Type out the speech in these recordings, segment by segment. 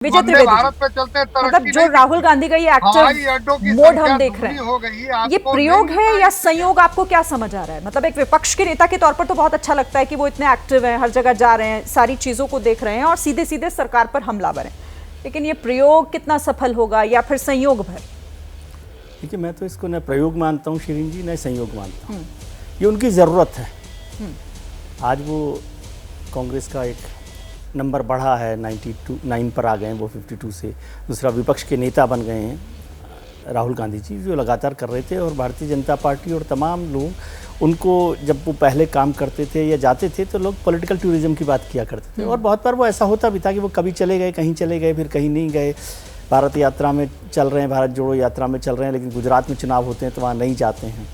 विजय वंदे त्रिवेदी भारत पे चलते मतलब तरक्की जो नहीं राहुल गांधी का ये हवाई अड्डों की एक्टिव मोड संख्या हम देख रहे दुगनी हैं, हो गई। ये आपको प्रयोग नहीं है लगता या संयोग आपको क्या समझ आ रहा है? मतलब एक विपक्ष के नेता के तौर पर तो बहुत अच्छा लगता है कि वो इतने एक्टिव हैं, हर जगह जा रहे हैं, सारी चीजों को देख रहे हैं और सीधे सीधे सरकार पर हमलावर हैं, लेकिन ये प्रयोग कितना सफल होगा या फिर संयोग भर? देखिए, मैं तो इसको न प्रयोग मानता हूँ शिरीन जी, न संयोग मानता हूँ। ये उनकी ज़रूरत है। आज वो कांग्रेस का एक नंबर बढ़ा है, 9 पर आ गए हैं वो 52 से। दूसरा, विपक्ष के नेता बन गए हैं राहुल गांधी जी, जो लगातार कर रहे थे। और भारतीय जनता पार्टी और तमाम लोग उनको, जब वो पहले काम करते थे या जाते थे तो लोग पॉलिटिकल टूरिज्म की बात किया करते थे। और बहुत बार वो ऐसा होता भी था कि वो कभी चले गए, कहीं चले गए, फिर कहीं नहीं गए। भारत यात्रा में चल रहे हैं, भारत जोड़ो यात्रा में चल रहे हैं, लेकिन गुजरात में चुनाव होते हैं तो वहाँ नहीं जाते हैं,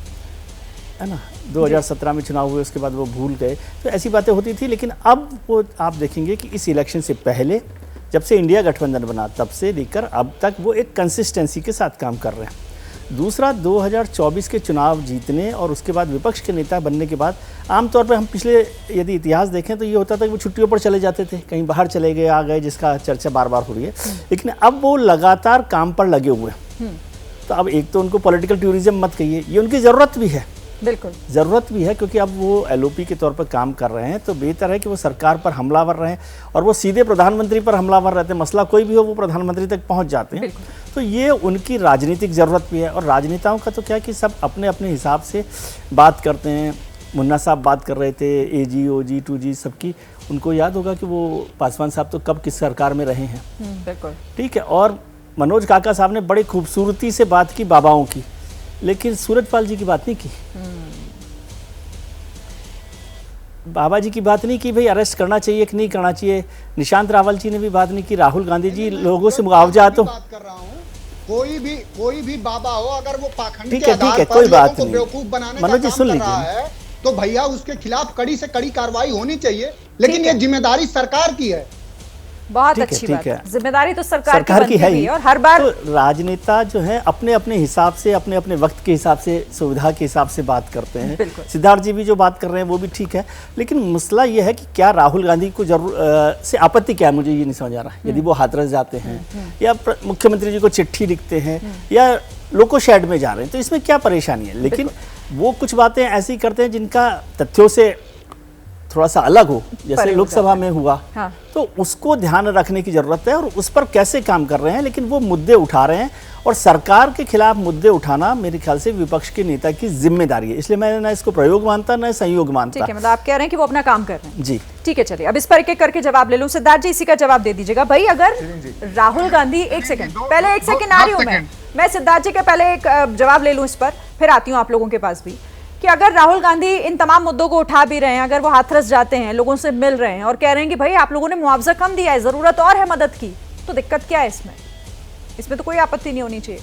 है ना। 2017 में चुनाव हुए, उसके बाद वो भूल गए। तो ऐसी बातें होती थी। लेकिन अब वो आप देखेंगे कि इस इलेक्शन से पहले, जब से इंडिया गठबंधन बना, तब से लेकर अब तक वो एक कंसिस्टेंसी के साथ काम कर रहे हैं। दूसरा, 2024 के चुनाव जीतने और उसके बाद विपक्ष के नेता बनने के बाद आमतौर पर हम पिछले यदि इतिहास देखें तो ये होता था कि वो छुट्टियों पर चले जाते थे, कहीं बाहर चले गए, आ गए, जिसका चर्चा बार बार हो रही है। लेकिन अब वो लगातार काम पर लगे हुए हैं। तो अब एक तो उनको पॉलिटिकल टूरिज्म मत कहिए, ये उनकी ज़रूरत भी है, बिल्कुल ज़रूरत भी है, क्योंकि अब वो एलओपी के तौर पर काम कर रहे हैं। तो बेहतर है कि वो सरकार पर हमलावर रहें और वो सीधे प्रधानमंत्री पर हमलावर रहते हैं। मसला कोई भी हो, वो प्रधानमंत्री तक पहुंच जाते हैं। तो ये उनकी राजनीतिक ज़रूरत भी है। और राजनेताओं का तो क्या कि सब अपने अपने हिसाब से बात करते हैं। मुन्ना साहब बात कर रहे थे, एजी, ओजी, 2G सबकी। उनको याद होगा कि वो पासवान साहब तो कब किस सरकार में रहे हैं। बिल्कुल ठीक है। और मनोज काका साहब ने बड़ी खूबसूरती से बात की बाबाओं की, लेकिन सूरजपाल जी की बात नहीं की। बाबा जी की बात नहीं की, भाई अरेस्ट करना चाहिए कि नहीं करना चाहिए। निशांत रावल जी ने भी बात नहीं की। राहुल गांधी जी लोगों से मुआवजा तो बात कर रहा हूं, कोई भी बाबा हो, अगर वो पाखंड ठीक के है, आधार पर कोई बात लोगों को नहीं। बेवकूफ बनाने का मनोज जी काम सुन कर रहा लीजिए, है, तो भैया उसके खिलाफ कड़ी से कड़ी कार्रवाई होनी चाहिए। लेकिन ये जिम्मेदारी सरकार की है। बहुत ठीक है, अच्छी ठीक बात है। है। जिम्मेदारी तो सरकार की है ही। और हर बार तो राजनेता जो है अपने अपने हिसाब से, अपने अपने वक्त के हिसाब से, सुविधा के हिसाब से बात करते हैं। सिद्धार्थ जी भी जो बात कर रहे हैं वो भी ठीक है। लेकिन मसला ये है कि क्या राहुल गांधी को से आपत्ति क्या है, मुझे ये नहीं समझ आ रहा है। यदि वो हाथरस जाते हैं या मुख्यमंत्री जी को चिट्ठी लिखते हैं या लोको शेड में जा रहे हैं, तो इसमें क्या परेशानी है। लेकिन वो कुछ बातें ऐसी करते हैं जिनका तथ्यों से थोड़ा सा अलग हो, जैसे लोकसभा में हुआ। हाँ। तो उसको ध्यान रखने की जरूरत है और उस पर कैसे काम कर रहे हैं। लेकिन वो मुद्दे उठा रहे हैं और सरकार के खिलाफ मुद्दे उठाना मेरे ख्याल से विपक्ष के नेता की जिम्मेदारी है। इसलिए मैं ना इसको प्रयोग मानता ना संयोग मानता। ठीक है, मतलब आप कह रहे हैं कि वो अपना काम कर रहे हैं। जी ठीक है, चलिए अब इस पर एक एक करके जवाब ले लूं। सिद्धार्थ जी इसी का जवाब दे दीजिएगा। भाई अगर राहुल गांधी, एक सेकंड पहले, एक सेकंड आ रही हूं मैं सिद्धार्थ जी के पहले एक जवाब ले लूं इस पर, फिर आती हूं आप लोगों के पास भी। कि अगर राहुल गांधी इन तमाम मुद्दों को उठा भी रहे हैं, अगर वो हाथरस जाते हैं, लोगों से मिल रहे हैं और कह रहे हैं कि भाई आप लोगों ने मुआवजा कम दिया है, जरूरत और है मदद की, तो दिक्कत क्या है इसमें? इसमें तो कोई आपत्ति नहीं होनी चाहिए।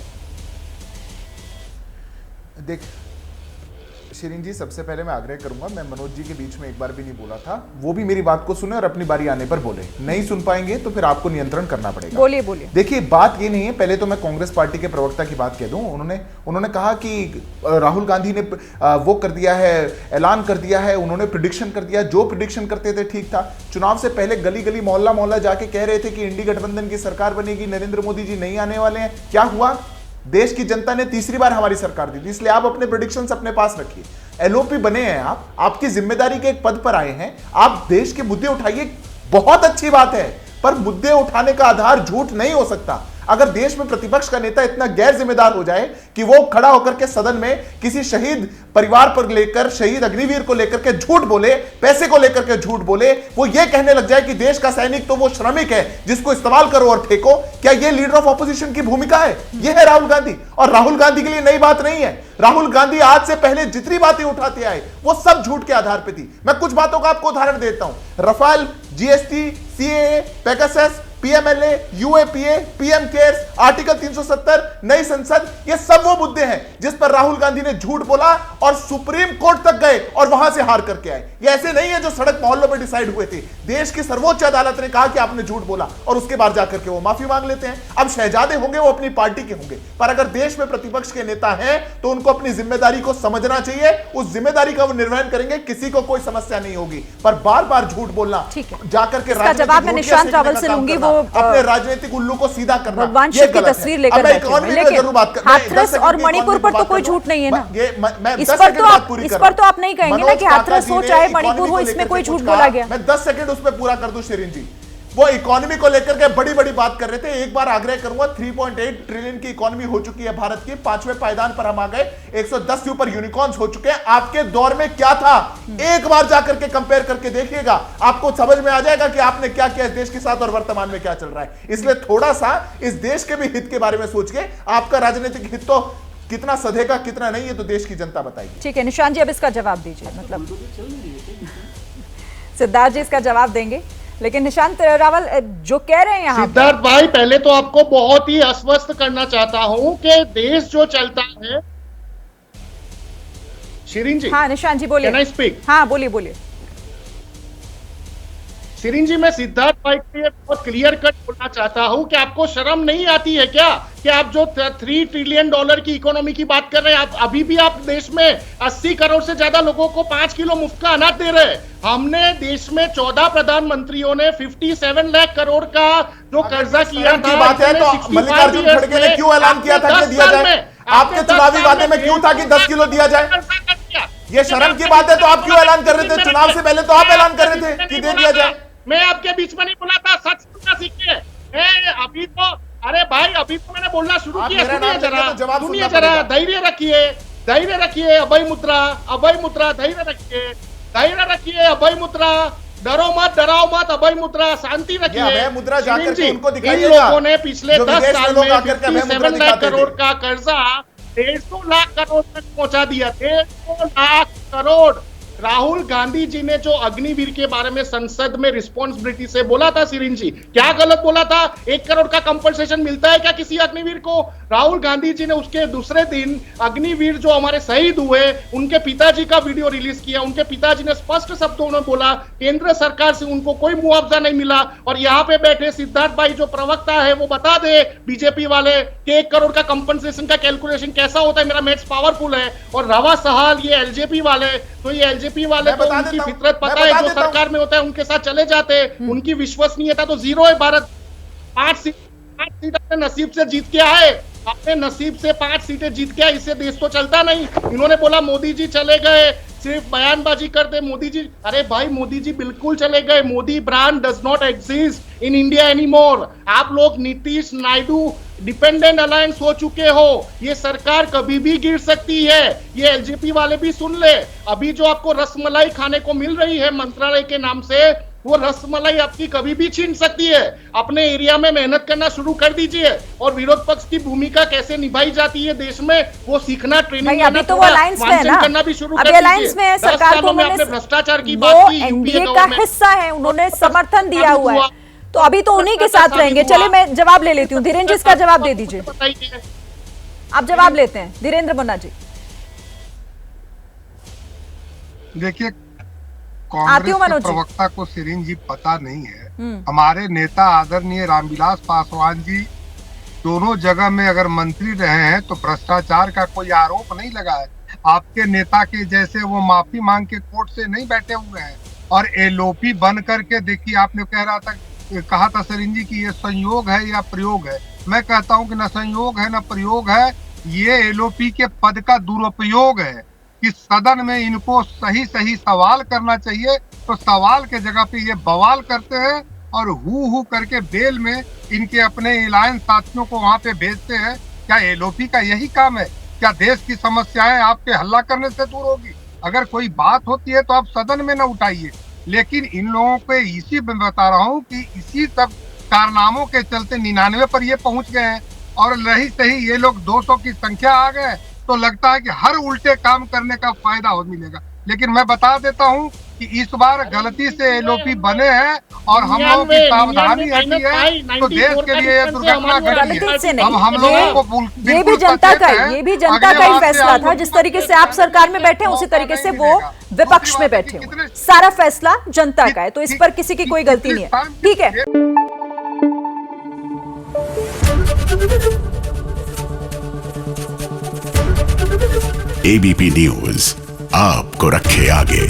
देख शिरीन जी, सबसे पहले मैं आग्रह करूंगा, मैं मनोज जी के बीच में एक बार भी नहीं बोला था। वो भी मेरी बात को सुने और अपनी बारी आने पर बोले। नहीं सुन पाएंगे तो फिर आपको नियंत्रण करना पड़ेगा। बोलिए बोलिए। देखिए, बात ये नहीं है। पहले तो मैं कांग्रेस पार्टी के प्रवक्ता की बात कह दूं। उन्होंने कहा कि राहुल गांधी ने वो कर दिया है, ऐलान कर दिया है, उन्होंने प्रिडिक्शन कर दिया। जो प्रिडिक्शन करते थे ठीक था। चुनाव से पहले गली गली, मोहल्ला मोहल्ला जाके कह रहे थे कि इंडी गठबंधन की सरकार बनेगी, नरेंद्र मोदी जी नहीं आने वाले हैं। क्या हुआ? देश की जनता ने तीसरी बार हमारी सरकार दी थी। इसलिए आप अपने प्रेडिक्शंस अपने पास रखिए। एलओपी बने हैं आप, आपकी जिम्मेदारी के एक पद पर आए हैं, आप देश के मुद्दे उठाइए, बहुत अच्छी बात है। पर मुद्दे उठाने का आधार झूठ नहीं हो सकता। अगर देश में प्रतिपक्ष का नेता इतना गैर जिम्मेदार हो जाए कि वो खड़ा होकर के सदन में किसी शहीद परिवार पर लेकर, शहीद अग्निवीर को लेकर के झूठ बोले, पैसे को लेकर के झूठ बोले, वो ये कहने लग जाए कि देश का सैनिक तो वो श्रमिक है जिसको इस्तेमाल करो और फेंको, क्या ये लीडर ऑफ ऑपोजिशन की भूमिका है? ये है राहुल गांधी। और राहुल गांधी के लिए नई बात नहीं है। राहुल गांधी आज से पहले जितनी बातें उठाते आए वो सब झूठ के आधार पर थी। मैं कुछ बातों का आपको उदाहरण देता हूं। Rafale, GST, CAA, Pegasus, PMLA, UAPA, PM cares, article 370, नई संसद, ये सब वो मुद्दे हैं जिस पर राहुल गांधी ने झूठ बोला और सुप्रीम कोर्ट तक गए और वहां से हार करके आए। ये ऐसे नहीं है जो सड़क मोहल्लों पर डिसाइड हुए थे। देश की सर्वोच्च अदालत ने कहा कि आपने झूठ बोला और उसके बाद जाकर के वो माफी मांग लेते हैं। अब शहजादे होंगे वो अपनी पार्टी के होंगे, पर अगर देश में प्रतिपक्ष के नेता हैं तो उनको अपनी जिम्मेदारी को समझना चाहिए। उस जिम्मेदारी का वो निर्वहन करेंगे, किसी को कोई समस्या नहीं होगी। पर बार बार झूठ बोलना, जाकर के जवाब मैं निशांत रावल से लूंगी। वो अपने राजनीतिक उल्लू को सीधा करना, भगवान ये शिव की गलत है। तस्वीर लेकर अब मैं बैठे इकोनॉमी हुए, पे लेकिन जरूर बात कर, हाथरस और मणिपुर पर तो कोई झूठ नहीं है ना। इस पर तो आप नहीं कहेंगे ना कि हाथरस हो चाहे मणिपुर हो, इसमें कोई झूठ बोला गया। मैं 10 सेकंड उस पर पूरा कर दूं शिरीन जी। वो इकोनॉमी को लेकर के बड़ी बड़ी बात कर रहे थे। एक बार आग्रह करूंगा, 3.8 ट्रिलियन की इकोनॉमी हो चुकी है भारत की, 5वें पायदान पर हम आ गए, 110 के ऊपर यूनिकॉर्न्स हो चुके हैं। आपके दौर में क्या था, एक बार जाकर के कंपेयर करके देखिएगा, आपको समझ में आ जाएगा कि आपने क्या किया इस देश के साथ और वर्तमान में क्या चल रहा है। इसलिए थोड़ा सा इस देश के भी हित के बारे में सोच के, आपका राजनीतिक हित तो कितना सधेगा कितना नहीं, ये तो देश की जनता बताएगी। ठीक है निशांत जी, अब इसका जवाब दीजिए। मतलब सिद्धार्थ जी इसका जवाब देंगे, लेकिन निशांत रावल जो कह रहे हैं यहाँ सिद्धार्थ भाई, पहले तो आपको बहुत ही आश्वस्त करना चाहता हूं कि देश जो चलता है। शिरीन जी, हाँ निशांत जी बोलिए। Can I speak? हाँ बोलिए बोलिए। शिरीन जी, मैं सिद्धार्थ भाई के लिए बहुत क्लियर कट बोलना चाहता हूं कि आपको शर्म नहीं आती है क्या कि आप जो 3 ट्रिलियन डॉलर की इकोनॉमी की बात कर रहे हैं, आप अभी भी आप देश में 80 करोड़ से ज्यादा लोगों को 5 किलो मुफ्त का अनाज दे रहे हैं। हमने देश में 14 प्रधानमंत्रियों ने 57 लाख करोड़ का जो कर्जा किया था, बात है तो मल्लिकार्जुन खड़गे ने क्यों ऐलान किया था कि दिया जाए? आपके चुनावी वादे में क्यों था कि 10 किलो दिया जाए? ये शर्म की बात है तो आप क्यों ऐलान कर रहे थे? चुनाव से पहले तो आप ऐलान कर रहे थे कि दे दिया जाए। मैं आपके बीच में नहीं बोला था, सच सुनना सीखिए। अभी तो, अरे भाई अभी तो मैंने बोलना शुरू किया, सुनिए जरा, सुनिए जरा, धैर्य रखिए, धैर्य रखिए। अभय मुद्रा, अभय मुद्रा, धैर्य रखिए, धैर्य रखिए, अभय मुद्रा, डरो मत, डराओ मत, अभय मुद्रा, शांति रखिए। अभय मुद्रा जाकर के उनको इन दिखाइएगा। लोगों ने पिछले 10 साल में 57 लाख करोड़ का कर्जा 150 लाख करोड़ तक पहुंचा दिया। 150 लाख करोड़। राहुल गांधी जी ने जो अग्निवीर के बारे में संसद में रिस्पॉन्सिबिलिटी से बोला था, शिरीन जी, क्या गलत बोला था? 1 करोड़ का कंपनसेशन मिलता है क्या किसी अग्निवीर को? राहुल गांधी जी ने उसके दूसरे दिन अग्निवीर जो हमारे शहीद हुए, उनके पिताजी का वीडियो रिलीज किया। उनके पिताजी ने स्पष्ट शब्दों में बोला केंद्र सरकार से उनको कोई मुआवजा नहीं मिला। और यहाँ पे बैठे सिद्धार्थ भाई जो प्रवक्ता है वो बता दे बीजेपी वाले कि 1 करोड़ का कंपनसेशन का कैलकुलेशन कैसा होता है। मेरा मैथ्स पावरफुल है। और रवा सहाल ये एलजेपी वाले, तो ये एलजेपी वाले तो उनकी फितरत पता है, जो सरकार में होता है उनके साथ चले जाते हैं। उनकी विश्वसनीयता तो जीरो है। भारत 5 सीट अपने नसीब से जीत के आए, अपने नसीब से 5 सीटें जीत के आए, इससे देश तो चलता नहीं। इन्होंने बोला मोदी जी चले गए, सिर्फ बयानबाजी करते मोदी जी। अरे भाई मोदी जी बिल्कुल चले गए। Modi brand does not exist in India anymore. आप लोग नीतीश नायडू डिपेंडेंट अलायंस हो चुके हो। ये सरकार कभी भी गिर सकती है। ये एलजेपी वाले भी सुन ले। अभी जो आपको रसमलाई खाने को मिल रही है मंत्रालय के नाम से, वो रसमलाई आपकी कभी भी छीन सकती है। अपने एरिया में मेहनत करना शुरू कर दीजिए और विरोध पक्ष की भूमिका कैसे निभाई जाती है देश में वो सीखना, ट्रेनिंग अभी तो वो अलायंस में है ना, करना भी शुरू कर अभी अलायंस में है। सरकार को उन्होंने भ्रष्टाचार की बात की, एनडीए का हिस्सा है, उन्होंने समर्थन दिया हुआ है, तो अभी तो उन्हीं के साथ रहेंगे। चलिए मैं जवाब ले लेती हूँ। धीरेन्द्र जी इसका जवाब दे दीजिए। आप जवाब लेते हैं धीरेन्द्र मुन्ना जी। देखिए, कांग्रेस के प्रवक्ता को शिरीन जी पता नहीं है। हमारे नेता आदरणीय रामविलास पासवान जी दोनों जगह में अगर मंत्री रहे हैं तो भ्रष्टाचार का कोई आरोप नहीं लगा है। आपके नेता के जैसे वो माफी मांग के कोर्ट से नहीं बैठे हुए हैं। और एलओपी बन करके देखिए, आपने कहा था शिरीन जी कि ये संयोग है या प्रयोग है। मैं कहता हूं कि ना संयोग है ना प्रयोग है, ये एलओपी के पद का दुरुपयोग है कि सदन में इनको सही सही सवाल करना चाहिए तो सवाल के जगह पे ये बवाल करते हैं और हु करके बेल में इनके अपने अलायंस साथियों को वहां पे भेजते हैं। क्या एलओपी का यही काम है? क्या देश की समस्याएं आपके हल्ला करने से दूर होगी? अगर कोई बात होती है तो आप सदन में न उठाइए। लेकिन इन लोगों पे इसी में बता रहा हूँ कि इसी सब कारनामों के चलते 99 पर ये पहुंच गए हैं। और रही सही ये लोग 200 की संख्या आ गए तो लगता है कि हर उल्टे काम करने का फायदा हो मिलेगा। लेकिन मैं बता देता हूँ कि इस बार गलती से एलओपी बने हैं और हम लोगों की सावधानी ऐसी है तो देश के लिए ये दुर्घटना घटी है। अब हम लोगों को ये भी जनता का ही फैसला था। जिस तरीके से आप सरकार में बैठे उसी तरीके से वो विपक्ष में बैठे हो। सारा फैसला जनता का है, तो इस पर किसी की कोई गलती नहीं है। ठीक है, एबीपी न्यूज आपको रखे आगे।